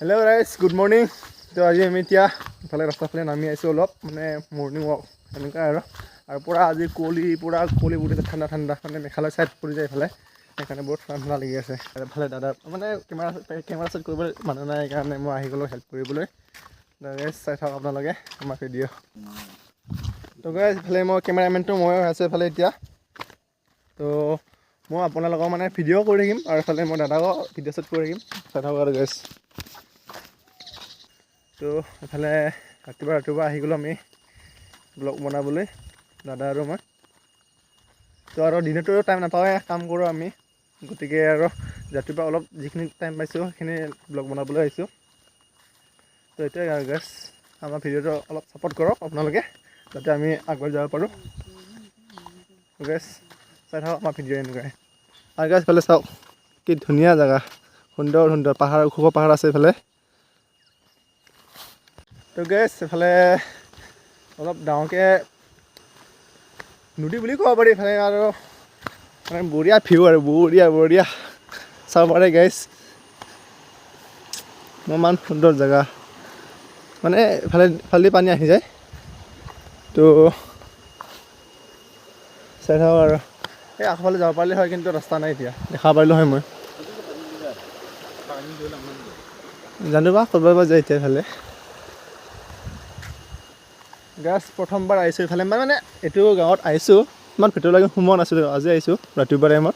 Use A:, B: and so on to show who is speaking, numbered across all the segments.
A: Hello guys good morning. तो आज आम इफाले रास्ता फाले नामी अलग मैं मर्निंग वॉक एने पूरा आज पूरा कुँवली उठिसे ठंडा ठंडा मैं मेघालय साइड पड़ जाए इफाले बहुत ठंडा ठंडा लगी आसे दादा मैं केमेरा सेट कर मानु ना मैं गलो हेल्प कर गाइस चाई थक अपने भिडिओ। तो गाइस इफाले मैं केमेरामेन तो मैं इफाले तो मैं अपना मैं भिडिओ कर थकिम और इफाले मैं दादाको भिडिओ सेट कर थकिम चाई थक और गाइस। तो इफाले रातिपुवा गलो आम ब्लग बनाबले दादा और मैं तो और दिन तो टाइम नापावे काम करो आम गति के रातिपुवा अलग जिखिनि टाइम पाइसो सैखिनि ब्लग बनाबले आइसो। तो ये गाइस आम भिडिओ अलग सपोर्ट करक आपनालोके जाते आम आगे जा पारो। गाइस चाई थक आम भिडिओ एनेकुवाई और गाइस इफाले चाওক कि धुनिया जगह सुंदर सुंदर पहाड़ ओख पहाड़ आछे इफाले। तो गाइस इफाले अलग डाँगे नदी बुली कब पारि इफाले मैं बढ़िया भिउ और बढ़िया बढ़िया चाब पारे गाइस इमान सुंदर जगह माने इफाले इफाले पानी आहि जाए। तो चाई थक और आगफाले যাব পাৰিলে হয় কিন্তু रास्ता নাই এতিয়া দেখা পাৰিলো হয় मैं जानो बा कब जाए इफाले गाइस प्रथमबार आइसो इफाले माने एटु गाँवत आइसो इमान भितरলৈके सोमोৱা नाছিলো আজি आइसो रातिपुवा टाइमत।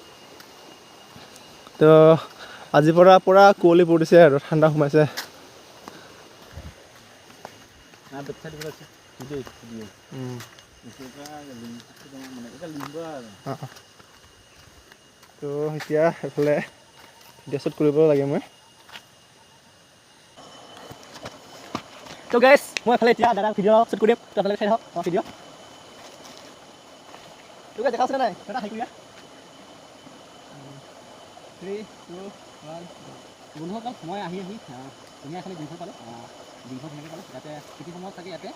A: तो आज पूरा कुँवली परिसे और ठंडा सोमाइसे। तो इतना इफाले भिडिओ शुट कर लगे मैं। तो गाइस मैं इफाले दादा भिडिओ शुट कर तो आपलोকে চাই থাকক भिडिओ। तो गाइस দেখা আছে নাই দাদা হাই কৰিয়া 3 2 1 বন্ধুসকল মই আহি ধুনীয়া এখন দিনখন পালোঁ দিনখন ধুনীয়াকৈ পালোঁ ইয়াতে কিছু সময় থাকে ইয়াতে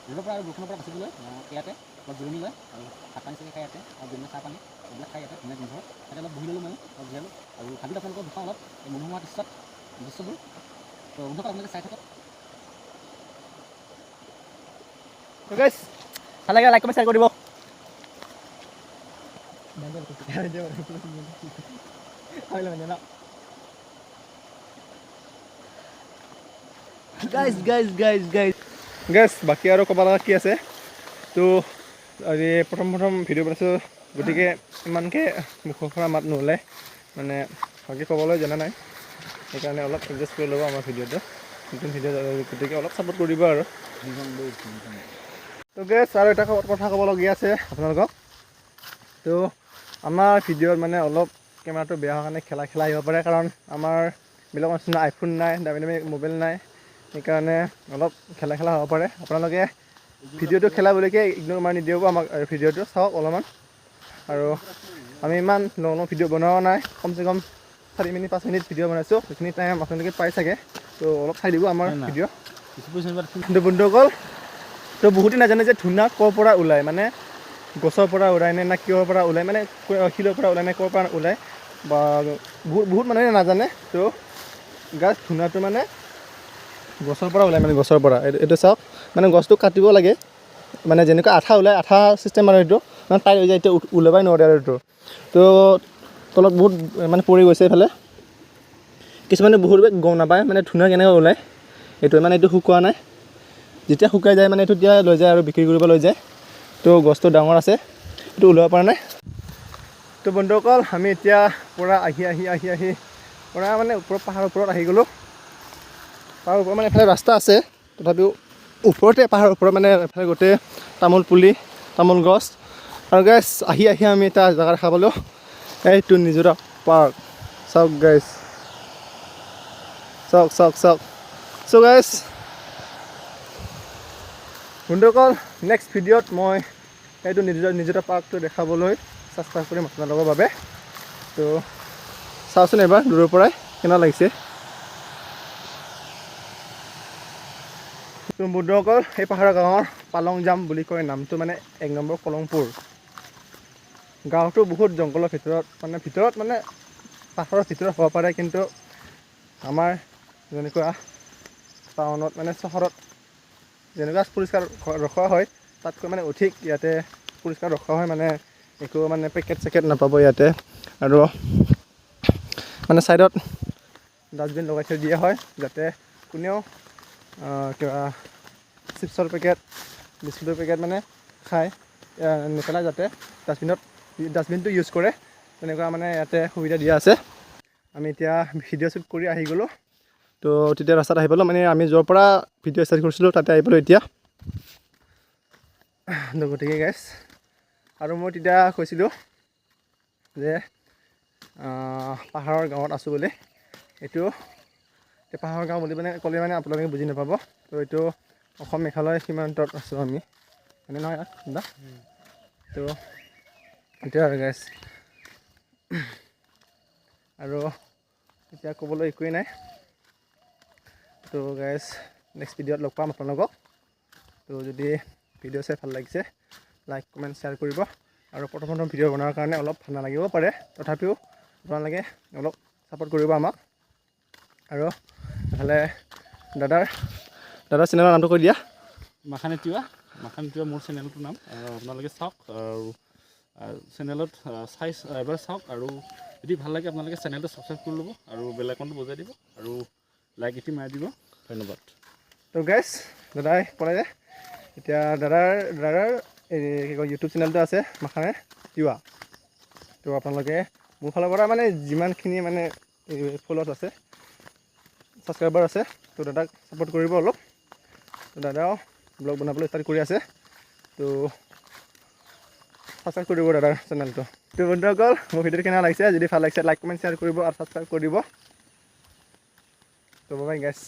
A: ৰ'দৰ পৰা আৰু বৰষুণৰ পৰা বাচিবলৈ ইয়াতে অলপ জিৰণি লয় আৰু ভাত পানী চাগে খাই ইয়াতে আৰু বিভিন্ন চাহ পানী এইবিলাক খাই ইয়াতে ধুনীয়া দিনঘৰ ইয়াতে অলপ বহি ল'লোঁ মই অলপ জিৰালোঁ আৰু ভাবিলোঁ আপোনালোকক দেখাওঁ অলপ এই মনোমোহা দৃশ্যবোৰ। তো বন্ধুসকল আপোনালোকে চাই থাকক। তো গাইস ভাল লাগে লাইক কমেণ্ট শ্বেয়াৰ কৰি দিব। Guys guys guys guys guys बाकी और कब लगा कि आसे तो आज प्रथम भिडिओ बनाइছো गति के इमानके मुखर मात नोलाय माने भागे कबले जाना ना সেইকাৰণে অলপ এডজাষ্ট কৰি ল'ব আমাৰ ভিডিঅ'টো নতুন ভিডিঅ' গতিকে অলপ সাপোৰ্ট কৰিব আৰু। তো গাইস আৰু এটা কথা ক'বলগীয়া আছে আপোনালোকক। তো আমাৰ ভিডিঅ'ত মানে অলপ কেমেৰাটো বেয়া হোৱাৰ কাৰণে খেলা আহিব পাৰে কাৰণ আমাৰ বিলাকৰ নিচিনা আইফোন নাই দামী দামী মোবাইল নাই সেইকাৰণে অলপ খেলা হ'ব পাৰে। আপোনালোকে ভিডিঅ'টো খেলা বুলিকে ইগনোৰ মাৰি নিদিব আমাক ভিডিঅ'টো চাওক অলপমান। আৰু আমি ইমান লং ভিডিঅ' বনোৱা নাই কমচে কম 4 মিনিট 5 মিনিট ভিডিঅ' বনাইছোঁ সেইখিনি টাইম আপোনালোকে পাই চাগে। তো অলপ চাই দিব আমাৰ ভিডিঅ'। কিন্তু বন্ধুসকল তো বহুতে নাজানে যে ধুনা ক'ৰ পৰা ওলায় মানে গছৰ পৰা ওলায় নে না কিহৰ পৰা ওলায় মানে শিলৰ পৰা ওলায় নে ক'ৰ পৰা ওলায় বা বহুত মানুহে নাজানে। তো গাছ ধুনাটো মানে গছৰ পৰা ওলায় মানে গছৰ পৰা এইটো চাওক মানে গছটো কাটিব লাগে মানে যেনেকৈ আঠা ওলায় আঠা চিষ্টেম আৰু এইটো মানে টাইট হৈ যায় এতিয়া ওলাবই নোৱাৰে আৰু এইটো। তো তলত বহুত মানে পৰি গৈছে এইফালে কিছুমানে বহুত গম নাপায় মানে ধুনা কেনেকৈ ওলায় এইটো মানে এইটো শুকোৱা নাই যেতিয়া শুকাই যায় মানে এইটো তেতিয়া লৈ যায় আৰু বিক্ৰী কৰিব লৈ যায়। তো গছটো ডাঙৰ আছে এইটো ওলাব পৰা নাই। তো বন্ধুসকল আমি এতিয়া পৰা আহি পৰা মানে ওপৰত পাহাৰৰ ওপৰত আহি গ'লোঁ। পাহাৰৰ ওপৰত মানে এফালে ৰাস্তা আছে তথাপিও ওপৰতে পাহাৰৰ ওপৰত মানে এফালে গোটেই তামোল পুলি তামোল গছ আৰু গাইছ আহি আমি এটা জেগা দেখা পালোঁ এইটো নিজৰা পাৰ্ক চাওক গাইছ চাওক। চ' গাইছ বন্ধুসকল নেক্সট ভিডিঅ'ত মই এইটো নিজৰা পাৰ্কটো দেখাবলৈ চেষ্টা কৰিম আপোনালোকৰ বাবে। তো চাওকচোন এবাৰ দূৰৰ পৰাই কেনে লাগিছে। তো বন্ধুসকল এই পাহাৰৰ গাঁৱৰ পালংজাম বুলি কয় নামটো মানে 1 নম্বৰ কলংপুৰ গাঁৱটো বহুত জংঘলৰ ভিতৰত মানে পাহাৰৰ ভিতৰত হ'ব পাৰে কিন্তু আমাৰ যেনেকুৱা টাউনত মানে চহৰত যেনেকুৱা পৰিষ্কাৰ ৰখোৱা হয় তাতকৈ মানে অধিক ইয়াতে পৰিষ্কাৰ ৰখা হয়, মানে একো মানে পেকেট চেকেট নাপাব ইয়াতে। আৰু মানে ছাইডত ডাষ্টবিন লগাই থৈ দিয়া হয় যাতে কোনেও কিবা চিপছৰ পেকেট বিস্কুটৰ পেকেট মানে খাই নেপেলাই, যাতে ডাষ্টবিনটো ইউজ কৰে, তেনেকুৱা মানে ইয়াতে সুবিধা দিয়া আছে। আমি এতিয়া ভিডিঅ' শ্বুট কৰি আহি গ'লোঁ, তো তেতিয়া ৰাস্তাত আহি পালোঁ, মানে আমি য'ৰ পৰা ভিডিঅ' ষ্টাৰ্ট কৰিছিলোঁ তাতে আহি পালোঁ এতিয়া। গতিকে গাইছ, আৰু মই তেতিয়া কৈছিলোঁ যে পাহাৰৰ গাঁৱত আছোঁ বুলি। এইটো পাহাৰৰ গাঁও বুলি মানে ক'লে মানে আপোনালোকে বুজি নাপাব। তো এইটো অসম মেঘালয় সীমান্তত আছোঁ আমি, মানে নহয় দাদা। তো এতিয়া আৰু গাইছ, আৰু এতিয়া ক'বলৈ একোৱেই নাই। তো গাইছ, নেক্সট ভিডিঅ'ত লগ পাম আপোনালোকক। তো যদি ভিডিঅ' চাই ভাল লাগিছে লাইক কমেণ্ট শ্বেয়াৰ কৰিব। আৰু প্ৰথম ভিডিঅ' বনোৱাৰ কাৰণে অলপ ভাল নালাগিব পাৰে, তথাপিও আপোনালোকে অলপ ছাপোৰ্ট কৰিব আমাক। আৰু ইফালে দাদাৰ চেনেলৰ নামটো কৈ দিয়া।
B: মাখানে তিৱা মোৰ চেনেলটোৰ নাম, আপোনালোকে চাওক আৰু চেনেলত এবাৰ চাওক, আৰু যদি ভাল লাগে আপোনালোকে চেনেলটো ছাবস্ক্ৰাইব কৰি ল'ব আৰু বেল আইকনটো বজাই দিব আৰু লাইক এটি মাৰি দিব। ধন্যবাদ।
A: তো গাইছ, দাদাই ক'লে যে এতিয়া দাদাৰ কি কয় ইউটিউব চেনেলটো আছে মাখানে তিৱা। তো আপোনালোকে মোৰ ফালৰ পৰা মানে যিমানখিনি মানে ফলোৱাৰ্ছ আছে, ছাবস্ক্ৰাইবাৰ আছে, তো দাদাক ছাপোৰ্ট কৰিব অলপ। তো দাদাও ব্লগ বনাবলৈ ষ্টাৰ্ট কৰি আছে, তো ছাবস্ক্ৰাইব কৰিব দাদাৰ চেনেলটো। তো বন্ধুসকল, মোৰ ভিডিঅ'টো কেনেকুৱা লাগিছে, যদি ভাল লাগিছে লাইক কমেণ্ট শ্বেয়াৰ কৰিব আৰু ছাবস্ক্ৰাইব কৰি দিব। তো বাই গাইছ।